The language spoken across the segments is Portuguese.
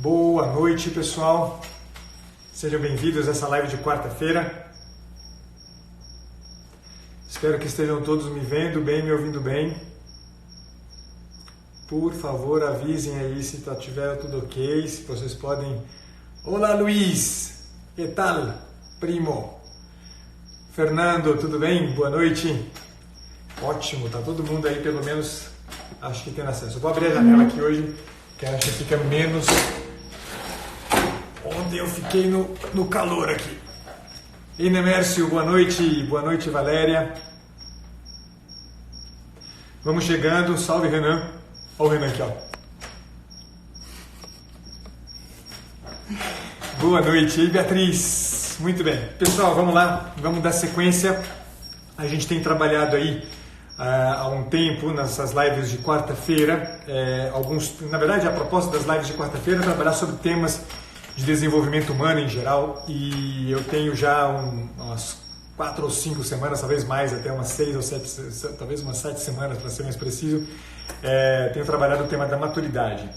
Boa noite, pessoal. Sejam bem-vindos a essa live de quarta-feira. Espero que estejam todos me vendo bem, me ouvindo bem. Por favor, avisem aí se tiver tudo ok, se vocês podem... Olá, Luiz! Que tal, primo? Fernando, tudo bem? Boa noite. Ótimo, tá todo mundo aí, pelo menos, acho que tendo acesso. Eu vou abrir a janela aqui hoje, que acho que fica menos... Ontem eu fiquei no calor aqui. Inemércio, boa noite Valéria. Vamos chegando, salve Renan. Olha o Renan aqui, ó. Boa noite, e Beatriz. Muito bem. Pessoal, vamos lá, vamos dar sequência. A gente tem trabalhado aí há um tempo nessas lives de quarta-feira. Na verdade, a proposta das lives de quarta-feira é trabalhar sobre temas de desenvolvimento humano em geral, e eu tenho já umas 4 ou 5 semanas, talvez mais, até umas 6 ou 7, talvez umas 7 semanas para ser mais preciso, tenho trabalhado o tema da maturidade.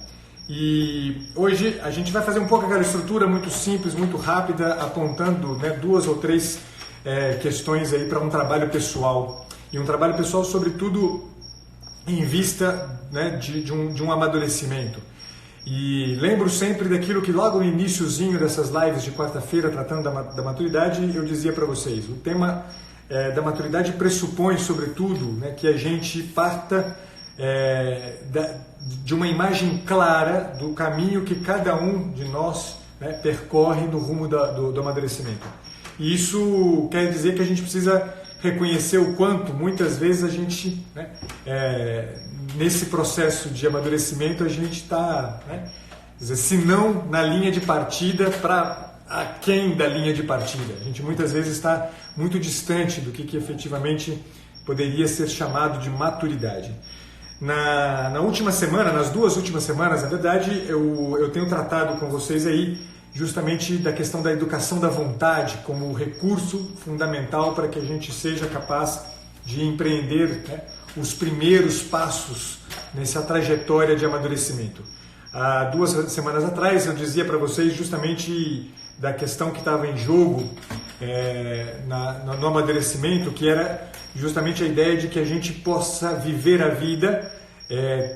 E hoje a gente vai fazer um pouco aquela estrutura muito simples, muito rápida, apontando 2 ou 3 questões aí para um trabalho pessoal, e um trabalho pessoal sobretudo em vista de um amadurecimento. E lembro sempre daquilo que logo no iniciozinho dessas lives de quarta-feira, tratando da maturidade, eu dizia para vocês. O tema da maturidade pressupõe, sobretudo, que a gente parta de uma imagem clara do caminho que cada um de nós percorre no rumo do amadurecimento. E isso quer dizer que a gente precisa reconhecer o quanto, muitas vezes, a gente... nesse processo de amadurecimento a gente está, se não na linha de partida, para aquém da linha de partida. A gente muitas vezes está muito distante do que efetivamente poderia ser chamado de maturidade. Na última semana, nas 2 últimas semanas, na verdade, eu tenho tratado com vocês aí justamente da questão da educação da vontade como recurso fundamental para que a gente seja capaz de empreender os primeiros passos nessa trajetória de amadurecimento. Há 2 semanas atrás eu dizia para vocês justamente da questão que estava em jogo no amadurecimento, que era justamente a ideia de que a gente possa viver a vida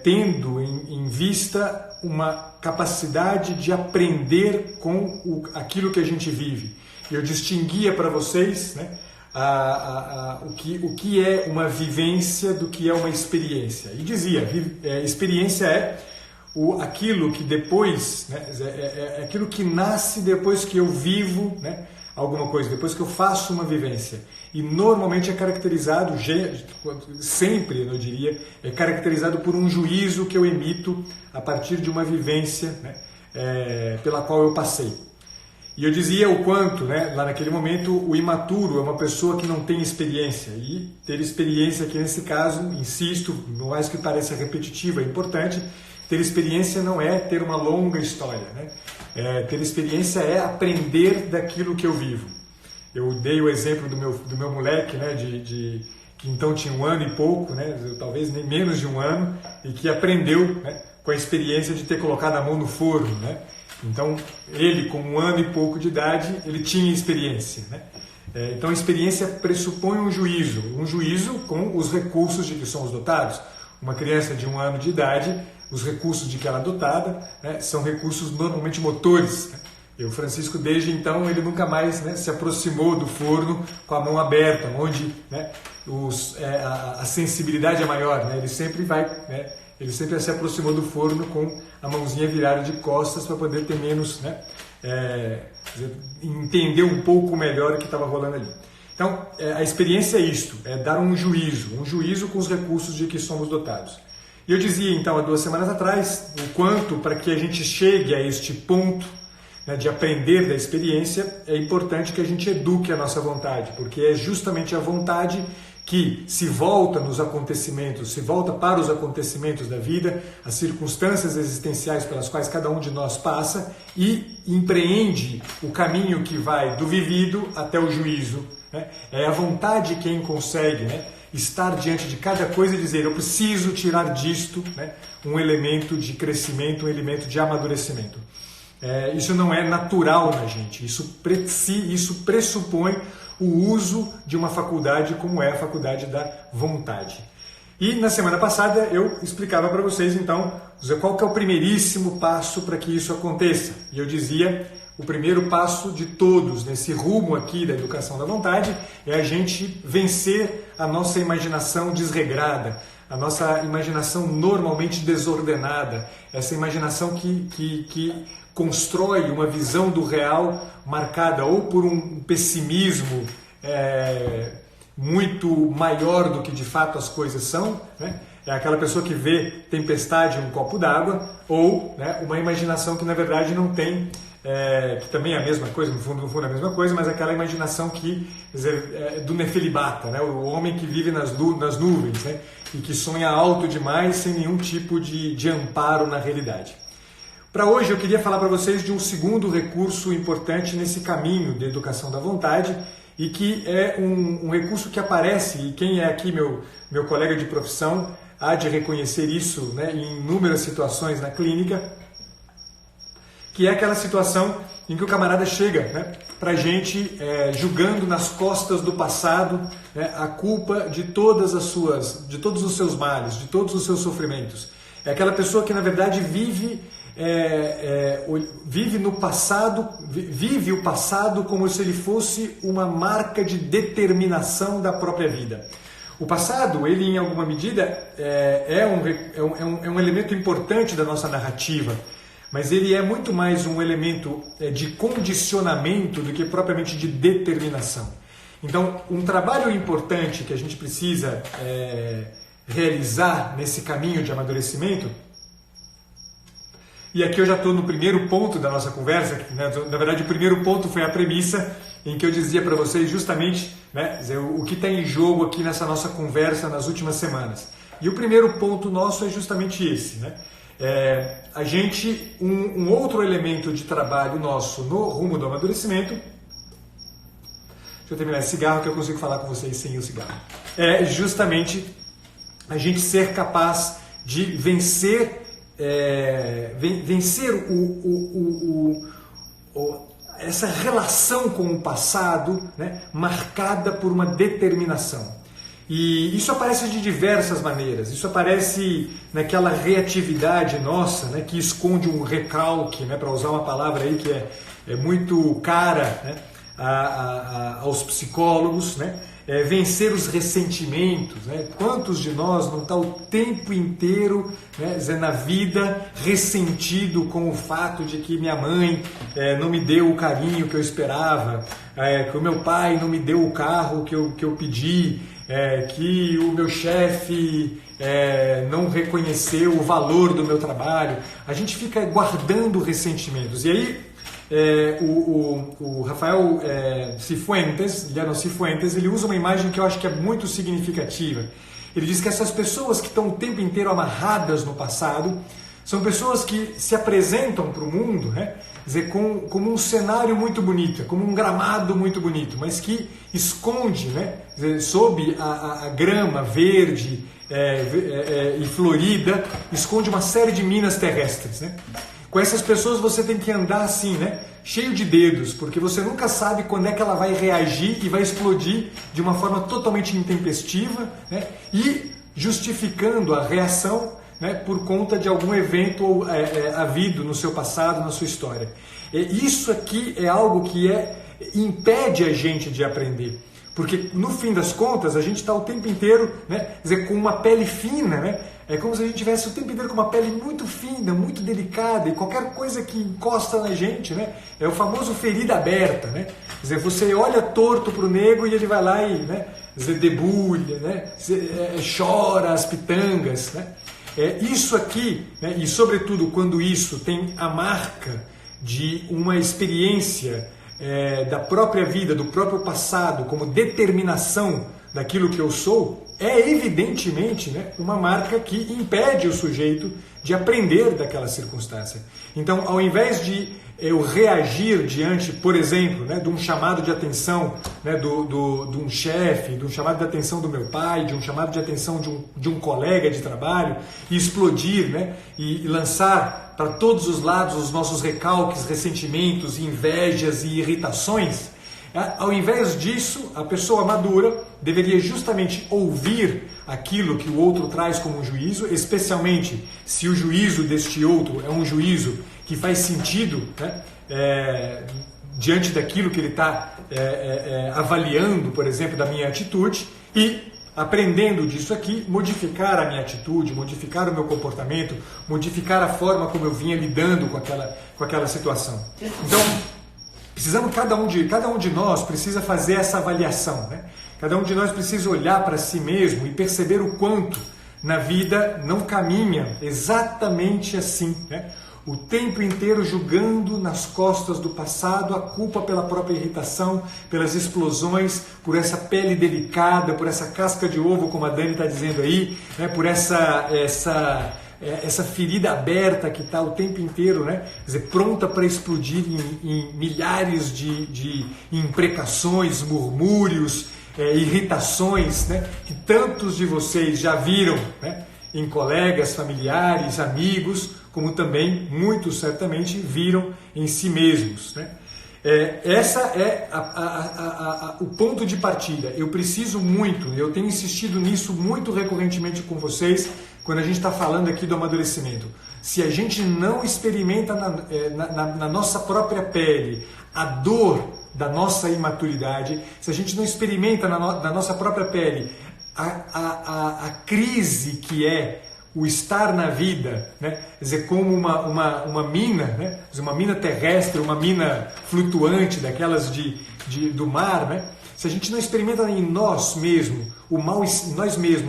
tendo em vista uma capacidade de aprender com aquilo que a gente vive. Eu distinguia para vocês o que é uma vivência do que é uma experiência. E dizia, experiência é aquilo que depois, aquilo que nasce depois que eu vivo alguma coisa, depois que eu faço uma vivência. E normalmente é caracterizado, sempre eu diria, é caracterizado por um juízo que eu emito a partir de uma vivência pela qual eu passei. E eu dizia o quanto, lá naquele momento, o imaturo é uma pessoa que não tem experiência. E ter experiência aqui nesse caso, insisto, não mais que pareça repetitivo, é importante, ter experiência não é ter uma longa história. Ter experiência é aprender daquilo que eu vivo. Eu dei o exemplo do meu moleque, que então tinha 1 ano e pouco, talvez nem menos de 1 ano, e que aprendeu com a experiência de ter colocado a mão no forno. Então, ele, com 1 ano e pouco de idade, ele tinha experiência. Então, a experiência pressupõe um juízo com os recursos de que somos dotados. Uma criança de 1 ano de idade, os recursos de que ela é dotada são recursos normalmente motores. E o Francisco, desde então, ele nunca mais se aproximou do forno com a mão aberta, onde a sensibilidade é maior. Ele sempre ele sempre se aproximou do forno com a mãozinha virada de costas para poder ter menos, entender um pouco melhor o que estava rolando ali. Então, a experiência é isto, é dar um juízo com os recursos de que somos dotados. E eu dizia, então, há 2 semanas atrás, o quanto para que a gente chegue a este ponto de aprender da experiência, é importante que a gente eduque a nossa vontade, porque é justamente a vontade que se volta nos acontecimentos, se volta para os acontecimentos da vida, as circunstâncias existenciais pelas quais cada um de nós passa e empreende o caminho que vai do vivido até o juízo. É a vontade quem consegue estar diante de cada coisa e dizer, eu preciso tirar disto um elemento de crescimento, um elemento de amadurecimento. Isso não é natural na gente, isso pressupõe o uso de uma faculdade como é a faculdade da vontade. E na semana passada eu explicava para vocês então qual que é o primeiríssimo passo para que isso aconteça. E eu dizia, o primeiro passo de todos nesse rumo aqui da educação da vontade é a gente vencer a nossa imaginação desregrada, a nossa imaginação normalmente desordenada, essa imaginação que constrói uma visão do real marcada ou por um pessimismo muito maior do que de fato as coisas são, né? É aquela pessoa que vê tempestade em um copo d'água, ou, né, uma imaginação que na verdade não tem, que também é a mesma coisa, no fundo é a mesma coisa, mas aquela imaginação que do Nefelibata, né, o homem que vive nas nuvens, né, e que sonha alto demais sem nenhum tipo de amparo na realidade. Para hoje eu queria falar para vocês de um segundo recurso importante nesse caminho de educação da vontade, e que é um recurso que aparece, e quem é aqui meu colega de profissão há de reconhecer isso, né, em inúmeras situações na clínica, que é aquela situação em que o camarada chega, né, para a gente julgando nas costas do passado, né, a culpa de todos os seus males, de todos os seus sofrimentos. É aquela pessoa que na verdade vive no passado, vive o passado como se ele fosse uma marca de determinação da própria vida. O passado, ele em alguma medida é um elemento importante da nossa narrativa, mas ele é muito mais um elemento de condicionamento do que propriamente de determinação. Então, um trabalho importante que a gente precisa realizar nesse caminho de amadurecimento. E aqui eu já estou no primeiro ponto da nossa conversa, né? Na verdade o primeiro ponto foi a premissa em que eu dizia para vocês justamente, né, o que está em jogo aqui nessa nossa conversa nas últimas semanas. E o primeiro ponto nosso é justamente esse, né? Um outro elemento de trabalho nosso no rumo do amadurecimento. Deixa eu terminar esse cigarro que eu consigo falar com vocês sem o cigarro. É justamente a gente ser capaz de vencer essa relação com o passado, né, marcada por uma determinação. E isso aparece de diversas maneiras. Isso aparece naquela reatividade nossa, né, que esconde um recalque, né, para usar uma palavra aí que é muito cara, né, aos psicólogos, né? Vencer os ressentimentos, né? Quantos de nós não está o tempo inteiro, né, na vida ressentido com o fato de que minha mãe não me deu o carinho que eu esperava, que o meu pai não me deu o carro que eu pedi, que o meu chefe não reconheceu o valor do meu trabalho. A gente fica guardando ressentimentos. E aí o Rafael Cifuentes, ele usa uma imagem que eu acho que é muito significativa. Ele diz que essas pessoas que estão o tempo inteiro amarradas no passado são pessoas que se apresentam para o mundo, né, como um cenário muito bonito, como um gramado muito bonito, mas que esconde, né, sob a grama verde e florida, esconde uma série de minas terrestres, né? Com essas pessoas você tem que andar assim, né? Cheio de dedos, porque você nunca sabe quando é que ela vai reagir e vai explodir de uma forma totalmente intempestiva, né? E justificando a reação, né, por conta de algum evento havido no seu passado, na sua história. Isso aqui é algo que impede a gente de aprender. Porque no fim das contas a gente está o tempo inteiro, né, com uma pele fina, né? É como se a gente tivesse o tempo inteiro com uma pele muito fina, muito delicada, e qualquer coisa que encosta na gente, né, é o famoso ferida aberta, né? Quer dizer, você olha torto para o nego e ele vai lá e, né, debulha, né, chora as pitangas, né? Isso aqui, né, e sobretudo quando isso tem a marca de uma experiência da própria vida, do próprio passado, como determinação daquilo que eu sou, é evidentemente, né, uma marca que impede o sujeito de aprender daquela circunstância. Então, ao invés de eu reagir diante, por exemplo, né, de um chamado de atenção, né, de um chefe, de um chamado de atenção do meu pai, de um chamado de atenção de um colega de trabalho, e explodir, né, e lançar para todos os lados os nossos recalques, ressentimentos, invejas e irritações, ao invés disso, a pessoa madura deveria justamente ouvir aquilo que o outro traz como um juízo, especialmente se o juízo deste outro é um juízo que faz sentido, né, diante daquilo que ele está avaliando, por exemplo, da minha atitude, e aprendendo disso aqui, modificar a minha atitude, modificar o meu comportamento, modificar a forma como eu vinha lidando com aquela situação. Então, precisamos, cada um de nós precisa fazer essa avaliação, né? Cada um de nós precisa olhar para si mesmo e perceber o quanto na vida não caminha exatamente assim, né? O tempo inteiro julgando nas costas do passado a culpa pela própria irritação, pelas explosões, por essa pele delicada, por essa casca de ovo, como a Dani está dizendo aí, né? Por essa ferida aberta que está o tempo inteiro, né? Quer dizer, pronta para explodir em milhares de imprecações, murmúrios, irritações, né? Que tantos de vocês já viram, né? Em colegas, familiares, amigos, como também muitos certamente viram em si mesmos, né? Essa é o ponto de partida. Eu preciso muito, eu tenho insistido nisso muito recorrentemente com vocês, quando a gente está falando aqui do amadurecimento. Se a gente não experimenta na nossa própria pele a dor da nossa imaturidade, se a gente não experimenta na nossa própria pele a crise que é o estar na vida, né? Quer dizer, como uma mina, né? Uma mina terrestre, uma mina flutuante, daquelas do mar, né? Se a gente não experimenta em nós mesmos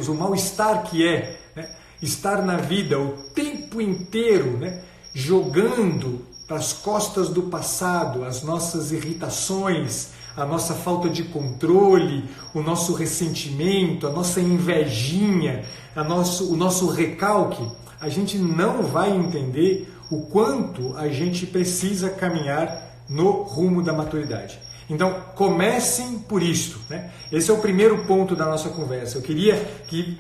o mal-estar que é, né? Estar na vida o tempo inteiro, né? Jogando para as costas do passado as nossas irritações, a nossa falta de controle, o nosso ressentimento, a nossa invejinha, o nosso recalque, a gente não vai entender o quanto a gente precisa caminhar no rumo da maturidade. Então, comecem por isto, né? Esse é o primeiro ponto da nossa conversa. Eu queria que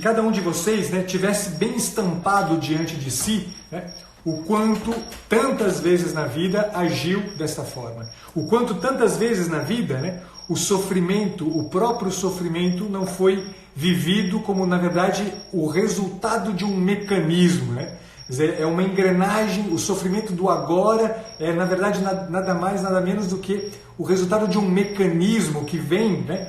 cada um de vocês, né, tivesse bem estampado diante de si, né, o quanto tantas vezes na vida agiu dessa forma. O quanto tantas vezes na vida, né, o sofrimento, o próprio sofrimento não foi vivido como, na verdade, o resultado de um mecanismo, né? Quer dizer, é uma engrenagem, o sofrimento do agora é, na verdade, nada mais, nada menos do que o resultado de um mecanismo que vem, né,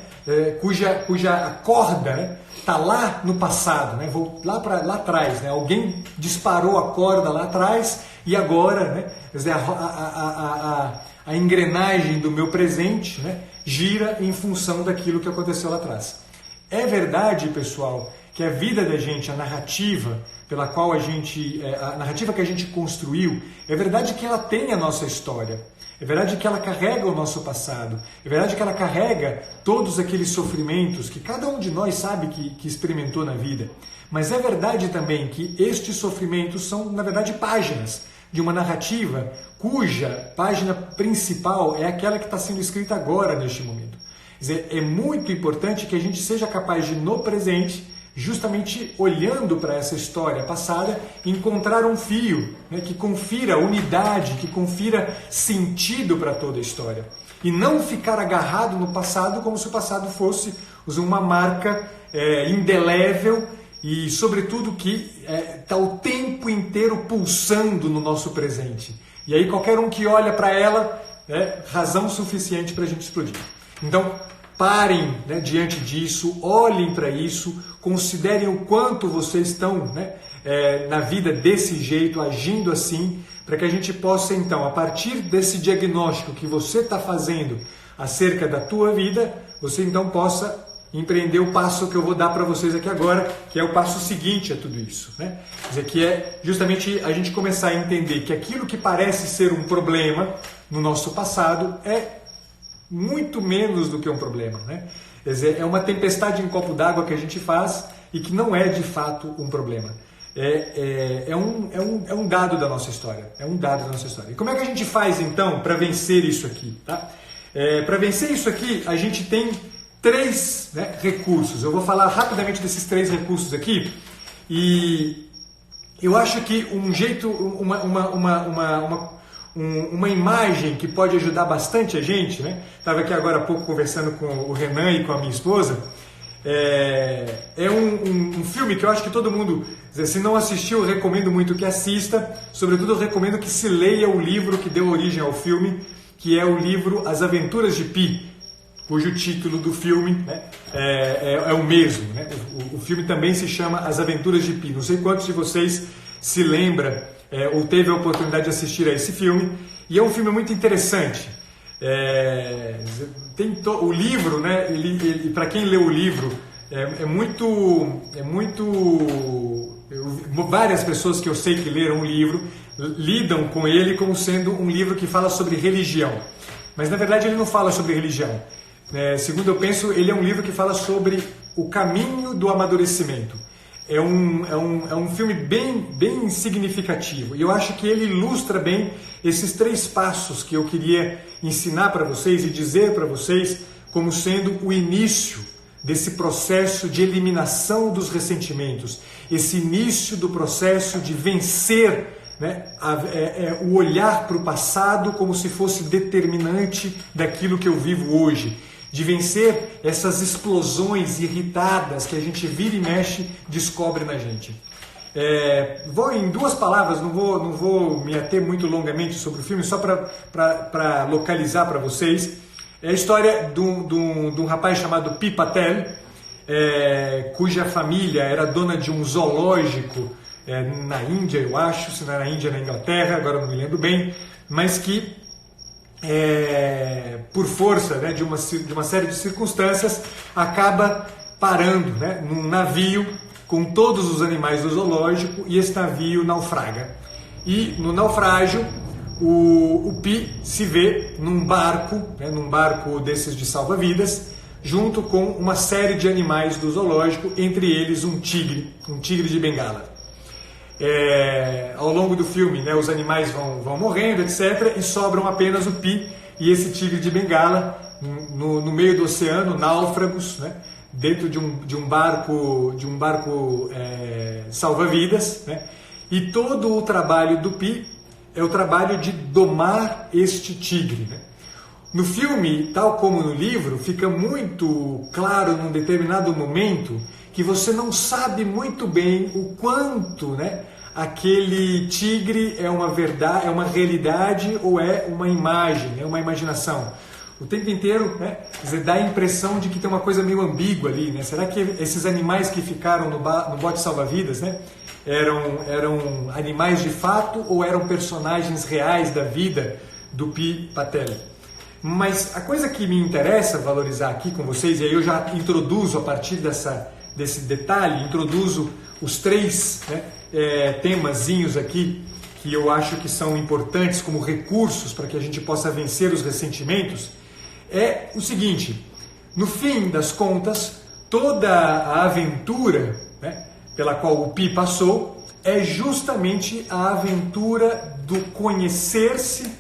cuja corda, né, está lá no passado, né, lá atrás, né, alguém disparou a corda lá atrás e agora, né, quer dizer, a engrenagem do meu presente, né, gira em função daquilo que aconteceu lá atrás. É verdade, pessoal, que a vida da gente, a narrativa pela qual a narrativa que a gente construiu, é verdade que ela tem a nossa história, é verdade que ela carrega o nosso passado, é verdade que ela carrega todos aqueles sofrimentos que cada um de nós sabe que experimentou na vida, mas é verdade também que estes sofrimentos são, na verdade, páginas de uma narrativa cuja página principal é aquela que está sendo escrita agora, neste momento. Quer dizer, é muito importante que a gente seja capaz de, no presente, justamente olhando para essa história passada, encontrar um fio, né, que confira unidade, que confira sentido para toda a história. E não ficar agarrado no passado como se o passado fosse uma marca indelével e, sobretudo, que está o tempo inteiro pulsando no nosso presente. E aí qualquer um que olha para ela é razão suficiente para a gente explodir. Então, parem, né, diante disso, olhem para isso, considerem o quanto vocês estão, né, na vida desse jeito, agindo assim, para que a gente possa, então, a partir desse diagnóstico que você está fazendo acerca da tua vida, você então possa empreender o passo que eu vou dar para vocês aqui agora, que é o passo seguinte a tudo isso, né? Quer dizer, que é justamente a gente começar a entender que aquilo que parece ser um problema no nosso passado é muito menos do que um problema, né? Quer dizer, é uma tempestade em um copo d'água que a gente faz e que não é de fato um problema. É um dado da nossa história. É um dado da nossa história. E como é que a gente faz então para vencer isso aqui? Tá? Para vencer isso aqui, a gente tem 3 recursos. Eu vou falar rapidamente desses 3 recursos aqui. E eu acho que um jeito, uma imagem que pode ajudar bastante a gente, né? Estava aqui agora há pouco conversando com o Renan e com a minha esposa. É um filme que eu acho que todo mundo, se não assistiu, eu recomendo muito que assista. Sobretudo, eu recomendo que se leia o livro que deu origem ao filme, que é o livro As Aventuras de Pi, cujo título do filme é o mesmo. Né? O filme também se chama As Aventuras de Pi. Não sei quantos de vocês se lembram ou teve a oportunidade de assistir a esse filme. E é um filme muito interessante. O livro, né, para quem lê o livro, várias pessoas que eu sei que leram o livro lidam com ele como sendo um livro que fala sobre religião. Mas na verdade ele não fala sobre religião. Segundo eu penso, ele é um livro que fala sobre o caminho do amadurecimento. É um filme bem significativo. E eu acho que ele ilustra bem esses 3 passos que eu queria ensinar para vocês e dizer para vocês como sendo o início desse processo de eliminação dos ressentimentos, esse início do processo de vencer, né, o olhar para o passado como se fosse determinante daquilo que eu vivo hoje, de vencer essas explosões irritadas que a gente vira e mexe descobre na gente. Vou em 2 palavras, não vou me ater muito longamente sobre o filme, só para localizar para vocês. É a história de um rapaz chamado Pi Patel, cuja família era dona de um zoológico na Índia, eu acho, se não era na Índia, na Inglaterra, agora não me lembro bem, mas que por força, né, de uma série de circunstâncias, acaba parando, né, num navio com todos os animais do zoológico, e esse navio naufraga. E no naufrágio, o Pi se vê num barco desses de salva-vidas, junto com uma série de animais do zoológico, entre eles um tigre de Bengala. Ao longo do filme, né, os animais vão morrendo, etc., e sobram apenas o Pi e esse tigre de Bengala no meio do oceano, náufragos, né, dentro de um barco salva-vidas, né, e todo o trabalho do Pi é o trabalho de domar este tigre. Né? No filme, tal como no livro, fica muito claro num determinado momento que você não sabe muito bem o quanto, né, aquele tigre é uma verdade, é uma realidade ou é uma imagem, é uma imaginação. O tempo inteiro, né, dá a impressão de que tem uma coisa meio ambígua ali. Né? Será que esses animais que ficaram no bote salva-vidas, né, eram animais de fato ou eram personagens reais da vida do Pi Patel? Mas a coisa que me interessa valorizar aqui com vocês, e aí eu já introduzo a partir desse detalhe, introduzo os 3 temazinhos aqui que eu acho que são importantes como recursos para que a gente possa vencer os ressentimentos, é o seguinte: no fim das contas, toda a aventura, né, pela qual o Pi passou é justamente a aventura do conhecer-se,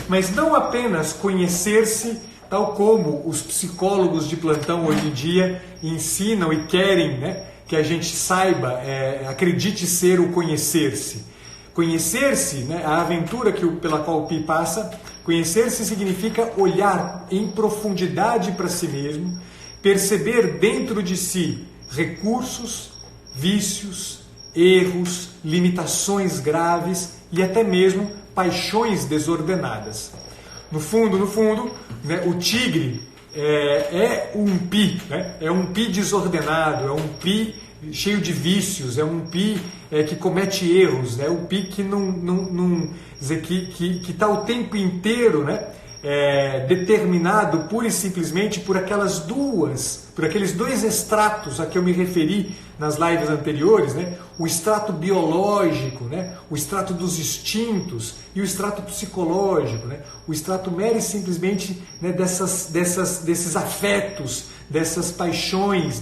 mas não apenas conhecer-se tal como os psicólogos de plantão hoje em dia ensinam e querem, né, que a gente saiba, acredite ser o conhecer-se. Conhecer-se, né, a aventura pela qual o Pi passa, conhecer-se significa olhar em profundidade para si mesmo, perceber dentro de si recursos, vícios, erros, limitações graves e até mesmo paixões desordenadas. No fundo, né, o tigre é um Pi, né? É um Pi desordenado, é um Pi cheio de vícios, é um Pi que comete erros, é um Pi que que está o tempo inteiro, né, determinado pura e simplesmente por aqueles dois extratos a que eu me referi nas lives anteriores, né? O extrato biológico, né? O extrato dos instintos e o extrato psicológico, né? O extrato mero e simplesmente, né, desses afetos, dessas paixões,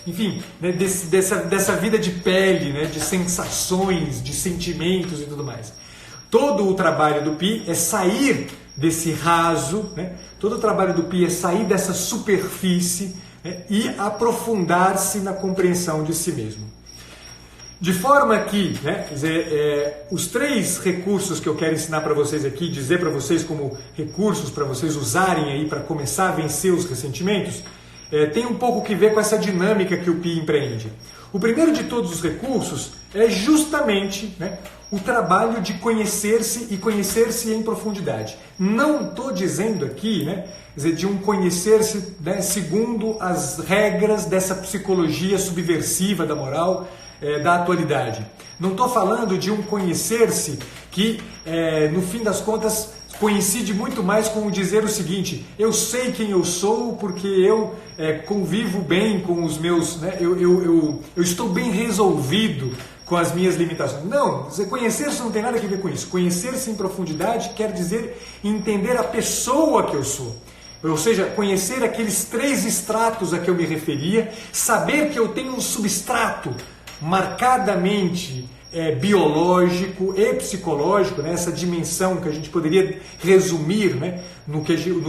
enfim, né, dessa vida de pele, né, de sensações, de sentimentos e tudo mais. Todo o trabalho do Pi é sair desse raso, né? Todo o trabalho do Pi é sair dessa superfície, né, e aprofundar-se na compreensão de si mesmo. De forma que, né, quer dizer, os 3 recursos que eu quero ensinar para vocês aqui, dizer para vocês como recursos para vocês usarem aí para começar a vencer os ressentimentos, tem um pouco que ver com essa dinâmica que o Pi empreende. O primeiro de todos os recursos é justamente, né, o trabalho de conhecer-se e conhecer-se em profundidade. Não estou dizendo aqui, né, quer dizer, de um conhecer-se, né, segundo as regras dessa psicologia subversiva da moral da atualidade. Não estou falando de um conhecer-se que, no fim das contas, coincide muito mais com o dizer o seguinte: eu sei quem eu sou porque eu convivo bem com os meus, né, eu estou bem resolvido com as minhas limitações. Não, conhecer-se não tem nada a ver com isso. Conhecer-se em profundidade quer dizer entender a pessoa que eu sou. Ou seja, conhecer aqueles 3 estratos a que eu me referia, saber que eu tenho um substrato marcadamente biológico e psicológico, né? Essa dimensão que a gente poderia resumir, né?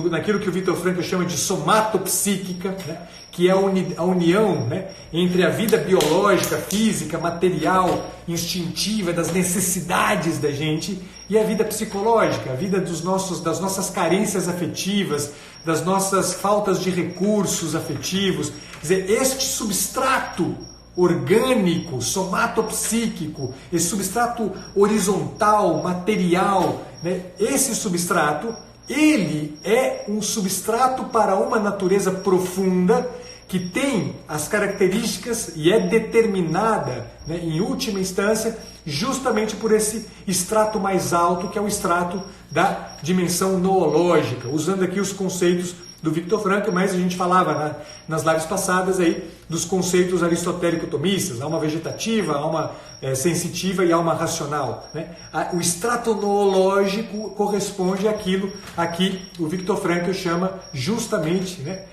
Naquilo que o Viktor Frankl chama de somatopsíquica, né? Que é a união, né, entre a vida biológica, física, material, instintiva, das necessidades da gente, e a vida psicológica, a vida das nossas carências afetivas, das nossas faltas de recursos afetivos. Quer dizer, este substrato orgânico, somatopsíquico, esse substrato horizontal, material, né? Esse substrato, ele é um substrato para uma natureza profunda que tem as características e é determinada, né, em última instância, justamente por esse extrato mais alto, que é o extrato da dimensão noológica, usando aqui os conceitos do Viktor Frankl, mas a gente falava nas lives passadas aí dos conceitos aristotélico-tomistas, alma vegetativa, alma sensitiva e alma racional, né? O extrato noológico corresponde àquilo aqui o Viktor Frankl chama justamente, né,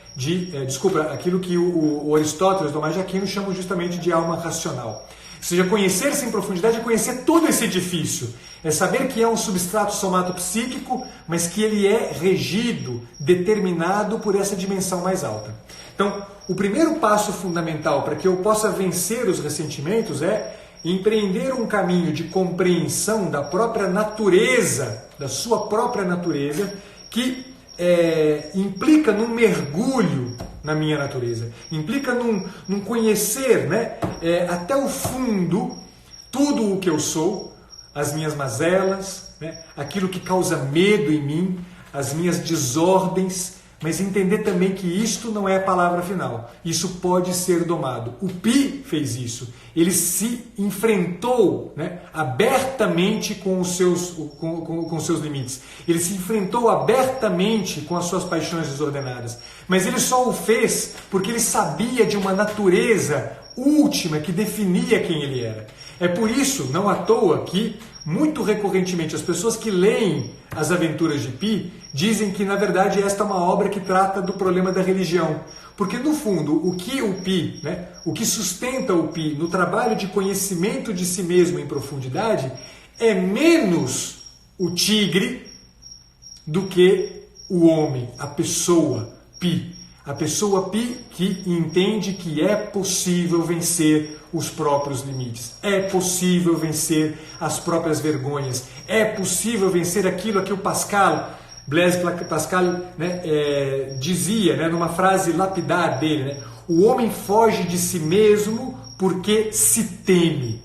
aquilo que o Aristóteles, Tomás de Aquino chamam justamente de alma racional. Ou seja, conhecer-se em profundidade é conhecer todo esse edifício. É saber que é um substrato somatopsíquico, mas que ele é regido, determinado por essa dimensão mais alta. Então, o primeiro passo fundamental para que eu possa vencer os ressentimentos é empreender um caminho de compreensão da própria natureza, da sua própria natureza, que implica num mergulho na minha natureza, implica num conhecer, né, até o fundo tudo o que eu sou, as minhas mazelas, né, aquilo que causa medo em mim, as minhas desordens, mas entender também que isto não é a palavra final, isso pode ser domado. O Pi fez isso, ele se enfrentou, né, abertamente com os seus limites, ele se enfrentou abertamente com as suas paixões desordenadas, mas ele só o fez porque ele sabia de uma natureza última que definia quem ele era. É por isso, não à toa, que muito recorrentemente as pessoas que leem as aventuras de Pi dizem que na verdade esta é uma obra que trata do problema da religião. Porque no fundo, o que o Pi, né, o que sustenta o Pi no trabalho de conhecimento de si mesmo em profundidade é menos o tigre do que o homem, a pessoa Pi. A pessoa Pi que entende que é possível vencer os próprios limites, é possível vencer as próprias vergonhas, é possível vencer aquilo a que o Blaise Pascal, né, dizia, né, numa frase lapidar dele, né, o homem foge de si mesmo porque se teme.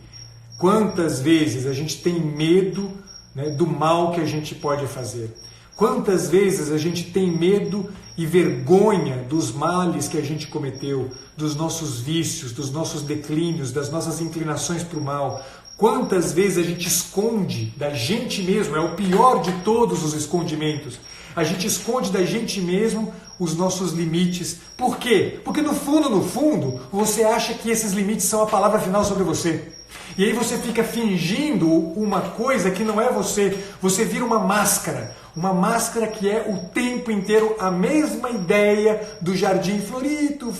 Quantas vezes a gente tem medo, né, do mal que a gente pode fazer? Quantas vezes a gente tem medo e vergonha dos males que a gente cometeu, dos nossos vícios, dos nossos declínios, das nossas inclinações para o mal? Quantas vezes a gente esconde da gente mesmo, é o pior de todos os escondimentos. A gente esconde da gente mesmo os nossos limites. Por quê? Porque no fundo, você acha que esses limites são a palavra final sobre você. E aí você fica fingindo uma coisa que não é você. Você vira uma máscara que é o tempo inteiro a mesma ideia do jardim florido,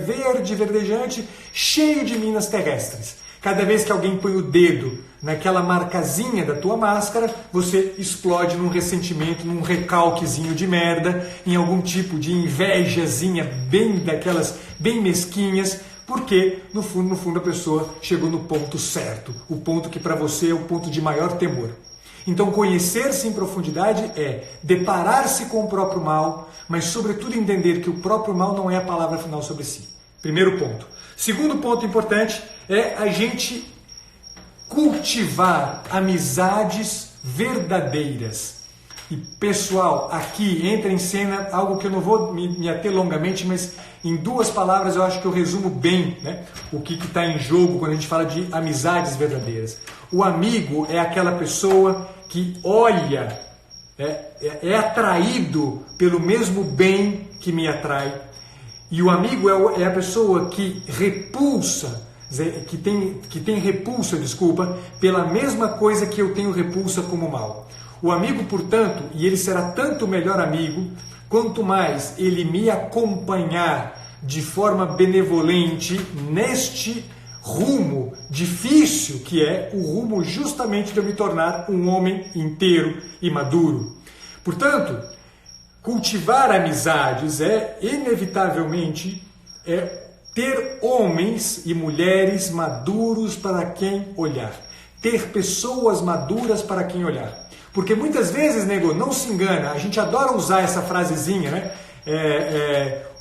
verde, verdejante, cheio de minas terrestres. Cada vez que alguém põe o dedo naquela marcazinha da tua máscara, você explode num ressentimento, num recalquezinho de merda, em algum tipo de invejazinha bem mesquinhas, porque no fundo a pessoa chegou no ponto certo, o ponto que para você é o ponto de maior temor. Então conhecer-se em profundidade é deparar-se com o próprio mal, mas sobretudo entender que o próprio mal não é a palavra final sobre si. Primeiro ponto. Segundo ponto importante é a gente cultivar amizades verdadeiras. E pessoal, aqui entra em cena algo que eu não vou me ater longamente, mas em 2 palavras eu acho que eu resumo bem, né, o que está em jogo quando a gente fala de amizades verdadeiras. O amigo é aquela pessoa que olha, é atraído pelo mesmo bem que me atrai. E o amigo é a pessoa que repulsa, que tem repulsa, pela mesma coisa que eu tenho repulsa como mal. O amigo, portanto, e ele será tanto melhor amigo, quanto mais ele me acompanhar de forma benevolente neste rumo difícil que é o rumo justamente de eu me tornar um homem inteiro e maduro. Portanto, cultivar amizades é inevitavelmente ter homens e mulheres maduros para quem olhar. Ter pessoas maduras para quem olhar. Porque muitas vezes, nego, não se engana, a gente adora usar essa frasezinha, né?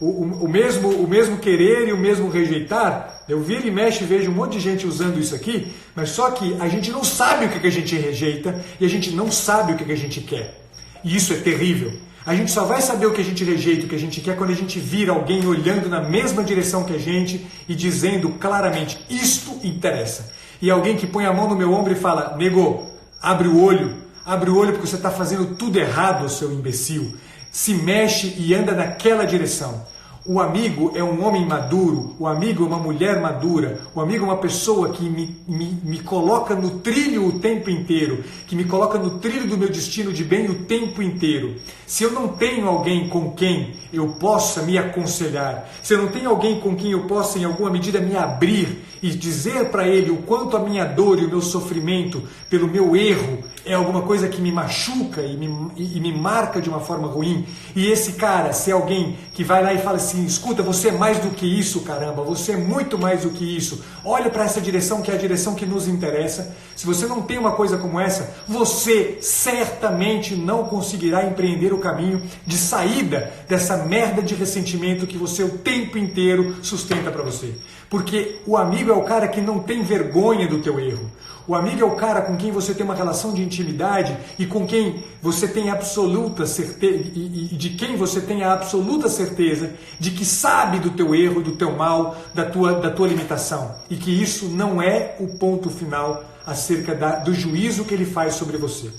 O mesmo querer e o mesmo rejeitar. Eu viro e mexo e vejo um monte de gente usando isso aqui, mas só que a gente não sabe o que a gente rejeita e a gente não sabe o que a gente quer. E isso é terrível. A gente só vai saber o que a gente rejeita, o que a gente quer, quando a gente vira alguém olhando na mesma direção que a gente e dizendo claramente, isto interessa. E alguém que põe a mão no meu ombro e fala, nego, abre o olho porque você está fazendo tudo errado, seu imbecil. Se mexe e anda naquela direção. O amigo é um homem maduro, o amigo é uma mulher madura, o amigo é uma pessoa que me coloca no trilho o tempo inteiro, que me coloca no trilho do meu destino de bem o tempo inteiro. Se eu não tenho alguém com quem eu possa me aconselhar, se eu não tenho alguém com quem eu possa em alguma medida me abrir e dizer para ele o quanto a minha dor e o meu sofrimento pelo meu erro é alguma coisa que me machuca e me marca de uma forma ruim, e esse cara, se é alguém que vai lá e fala assim, escuta, você é mais do que isso, caramba, você é muito mais do que isso, olha para essa direção que é a direção que nos interessa. Se você não tem uma coisa como essa, você certamente não conseguirá empreender o caminho de saída dessa merda de ressentimento que você o tempo inteiro sustenta para você. Porque o amigo é o cara que não tem vergonha do teu erro. O amigo é o cara com quem você tem uma relação de intimidade e com quem você tem absoluta certeza, e de quem você tem a absoluta certeza de que sabe do teu erro, do teu mal, da tua limitação. E que isso não é o ponto final acerca do juízo que ele faz sobre você.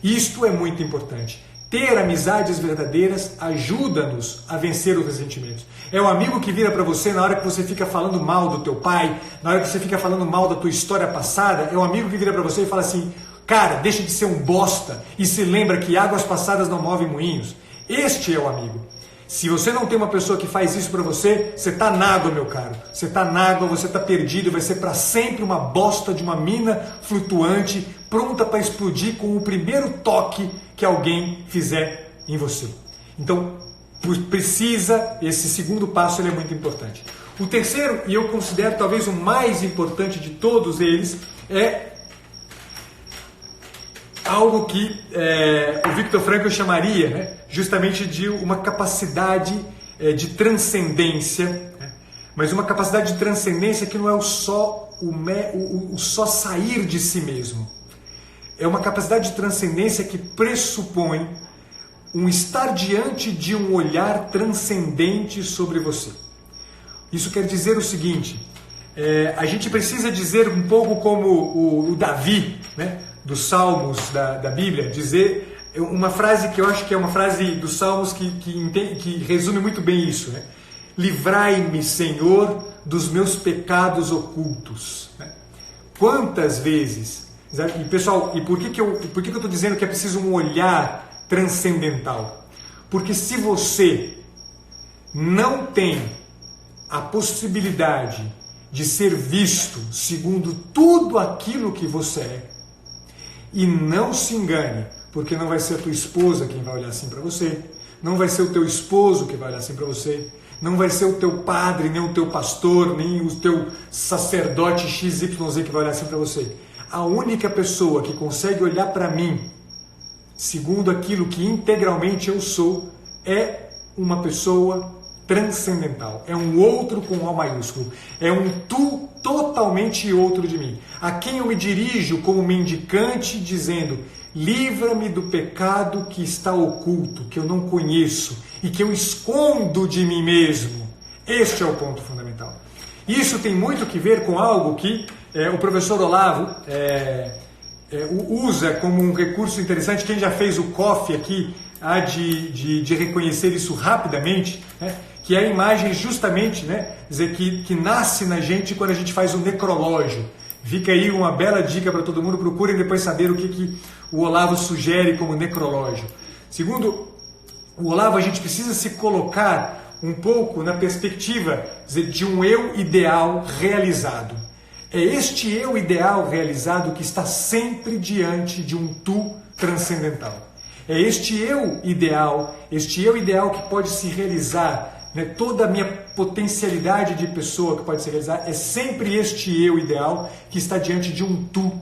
Isto é muito importante. Ter amizades verdadeiras ajuda-nos a vencer os ressentimentos. É o amigo que vira para você na hora que você fica falando mal do teu pai, na hora que você fica falando mal da tua história passada, é o amigo que vira para você e fala assim, cara, deixa de ser um bosta e se lembra que águas passadas não movem moinhos. Este é o amigo. Se você não tem uma pessoa que faz isso para você, você está na água, meu caro. Você está na água, você está perdido, vai ser para sempre uma bosta de uma mina flutuante, pronta para explodir com o primeiro toque que alguém fizer em você. Então, esse segundo passo ele é muito importante. O terceiro, e eu considero talvez o mais importante de todos eles, é algo que o Viktor Frankl chamaria, né, justamente de uma capacidade de transcendência, né, mas uma capacidade de transcendência que não é o só sair de si mesmo. É uma capacidade de transcendência que pressupõe um estar diante de um olhar transcendente sobre você. Isso quer dizer o seguinte, a gente precisa dizer um pouco como o Davi, né, dos Salmos da Bíblia, dizer uma frase que eu acho que é uma frase dos Salmos que resume muito bem isso, né? Livrai-me, Senhor, dos meus pecados ocultos. Né? Quantas vezes... E pessoal, e por que eu estou dizendo que é preciso um olhar transcendental? Porque se você não tem a possibilidade de ser visto segundo tudo aquilo que você é, e não se engane, porque não vai ser a tua esposa quem vai olhar assim para você, não vai ser o teu esposo que vai olhar assim para você, não vai ser o teu padre, nem o teu pastor, nem o teu sacerdote XYZ que vai olhar assim para você. A única pessoa que consegue olhar para mim segundo aquilo que integralmente eu sou é uma pessoa transcendental. É um outro com O maiúsculo. É um tu totalmente outro de mim. A quem eu me dirijo como mendicante dizendo: livra-me do pecado que está oculto, que eu não conheço e que eu escondo de mim mesmo. Este é o ponto fundamental. Isso tem muito que ver com algo que o professor Olavo usa como um recurso interessante. Quem já fez o COF aqui há de reconhecer isso rapidamente, né? Que é a imagem justamente, né, dizer, que nasce na gente quando a gente faz o necrológio. Fica aí uma bela dica para todo mundo, procurem depois saber o que o Olavo sugere como necrológio. Segundo o Olavo, a gente precisa se colocar um pouco na perspectiva, dizer, de um eu ideal realizado. É este eu ideal realizado que está sempre diante de um tu transcendental. É este eu ideal que pode se realizar, né? Toda a minha potencialidade de pessoa que pode se realizar, é sempre este eu ideal que está diante de um tu.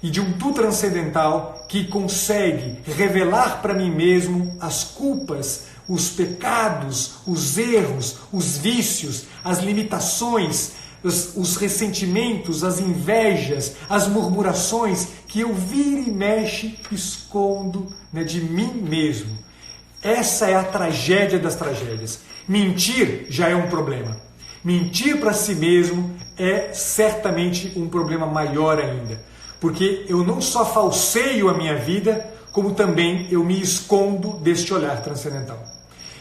E de um tu transcendental que consegue revelar para mim mesmo as culpas, os pecados, os erros, os vícios, as limitações, os ressentimentos, as invejas, as murmurações que eu vira e mexe, escondo, né, de mim mesmo. Essa é a tragédia das tragédias. Mentir já é um problema. Mentir para si mesmo é certamente um problema maior ainda. Porque eu não só falseio a minha vida, como também eu me escondo deste olhar transcendental.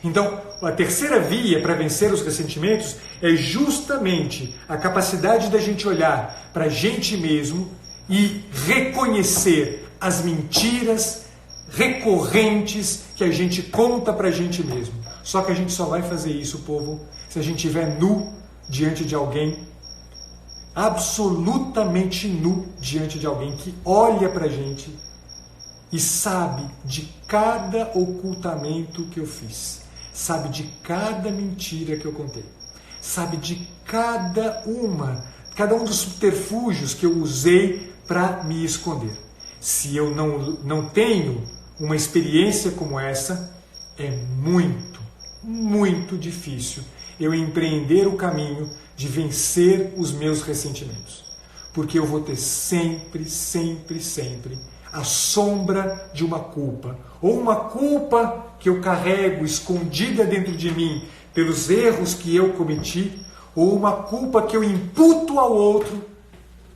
Então, a terceira via para vencer os ressentimentos é justamente a capacidade da gente olhar para a gente mesmo e reconhecer as mentiras recorrentes que a gente conta para a gente mesmo. Só que a gente só vai fazer isso, povo, se a gente estiver nu diante de alguém, absolutamente nu diante de alguém que olha para a gente e sabe de cada ocultamento que eu fiz, sabe de cada mentira que eu contei, sabe de cada um dos subterfúgios que eu usei para me esconder. Se eu não tenho uma experiência como essa, é muito, muito difícil eu empreender o caminho de vencer os meus ressentimentos. Porque eu vou ter sempre, sempre, sempre a sombra de uma culpa. Ou uma culpa que eu carrego escondida dentro de mim pelos erros que eu cometi, ou uma culpa que eu imputo ao outro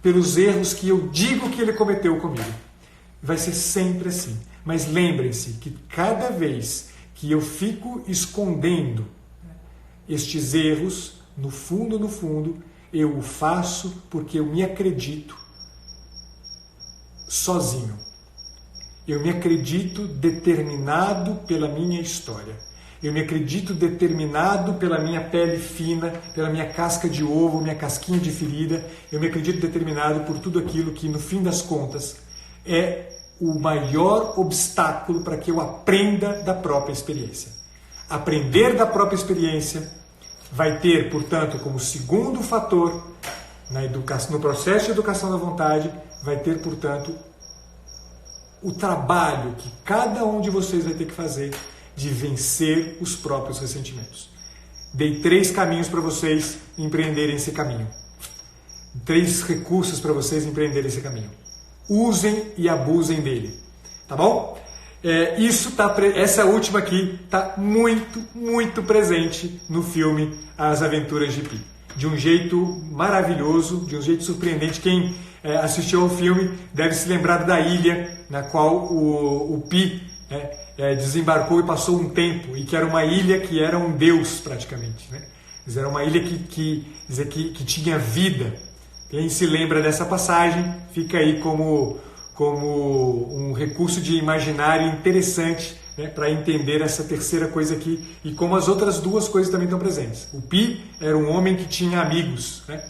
pelos erros que eu digo que ele cometeu comigo. Vai ser sempre assim. Mas lembrem-se que cada vez que eu fico escondendo estes erros, no fundo, eu o faço porque eu me acredito sozinho. Eu me acredito determinado pela minha história. Eu me acredito determinado pela minha pele fina, pela minha casca de ovo, minha casquinha de ferida. Eu me acredito determinado por tudo aquilo que, no fim das contas, é o maior obstáculo para que eu aprenda da própria experiência. Aprender da própria experiência vai ter, portanto, como segundo fator no processo de educação da vontade, vai ter, portanto, o trabalho que cada um de vocês vai ter que fazer de vencer os próprios ressentimentos. Dei 3 caminhos para vocês empreenderem esse caminho. 3 recursos para vocês empreenderem esse caminho. Usem e abusem dele. Tá bom? Essa última aqui está muito, muito presente no filme As Aventuras de Pi. de um jeito maravilhoso, de um jeito surpreendente. Quem assistiu ao filme deve se lembrar da ilha na qual o Pi desembarcou e passou um tempo, e que era uma ilha que era um deus praticamente, né? Era uma ilha que tinha vida. Quem se lembra dessa passagem, fica aí como um recurso de imaginário interessante, né, para entender essa terceira coisa aqui, e como as outras duas coisas também estão presentes. O Pi era um homem que tinha amigos, né?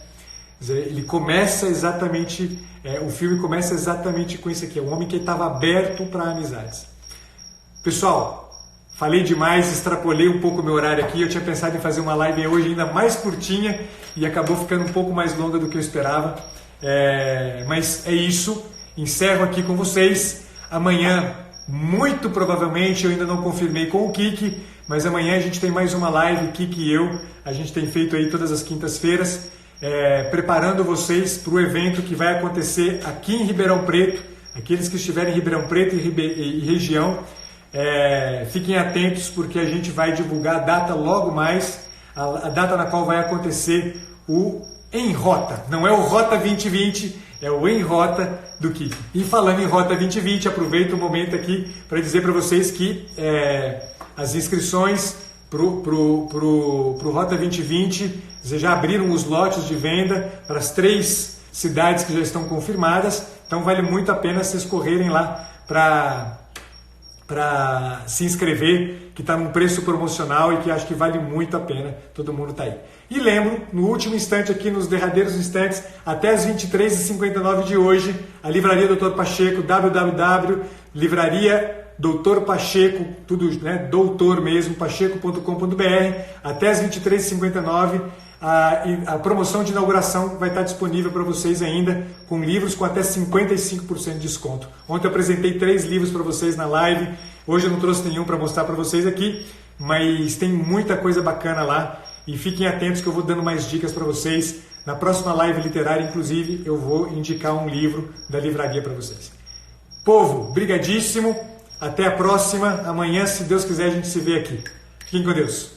Ele começa exatamente, o filme começa exatamente com isso aqui, é um homem que estava aberto para amizades. Pessoal, falei demais, extrapolei um pouco o meu horário aqui, eu tinha pensado em fazer uma live hoje ainda mais curtinha e acabou ficando um pouco mais longa do que eu esperava, mas é isso, encerro aqui com vocês. Amanhã, muito provavelmente, eu ainda não confirmei com o Kiki, mas amanhã a gente tem mais uma live, Kiki e eu, a gente tem feito aí todas as quintas-feiras, preparando vocês para o evento que vai acontecer aqui em Ribeirão Preto. Aqueles que estiverem em Ribeirão Preto e região, fiquem atentos, porque a gente vai divulgar a data logo mais, a data na qual vai acontecer o Em Rota. Não é o Rota 2020, é o Em Rota do Kiki. E falando em Rota 2020, aproveito o momento aqui para dizer para vocês que as inscrições pro Rota 2020 já abriram os lotes de venda para as 3 cidades que já estão confirmadas, então vale muito a pena vocês correrem lá para se inscrever, que está num preço promocional e que acho que vale muito a pena, todo mundo está aí. E lembro, no último instante aqui, nos derradeiros instantes, até as 23h59 de hoje, a Livraria Dr. Pacheco, www.livraria-doutor-pacheco, tudo, né, doutor mesmo, pacheco.com.br, até as 23h59, a promoção de inauguração vai estar disponível para vocês ainda, com livros com até 55% de desconto. Ontem eu apresentei 3 livros para vocês na live, hoje eu não trouxe nenhum para mostrar para vocês aqui, mas tem muita coisa bacana lá, e fiquem atentos que eu vou dando mais dicas para vocês. Na próxima live literária, inclusive, eu vou indicar um livro da livraria para vocês. Povo, brigadíssimo, até a próxima, amanhã, se Deus quiser, a gente se vê aqui. Fiquem com Deus.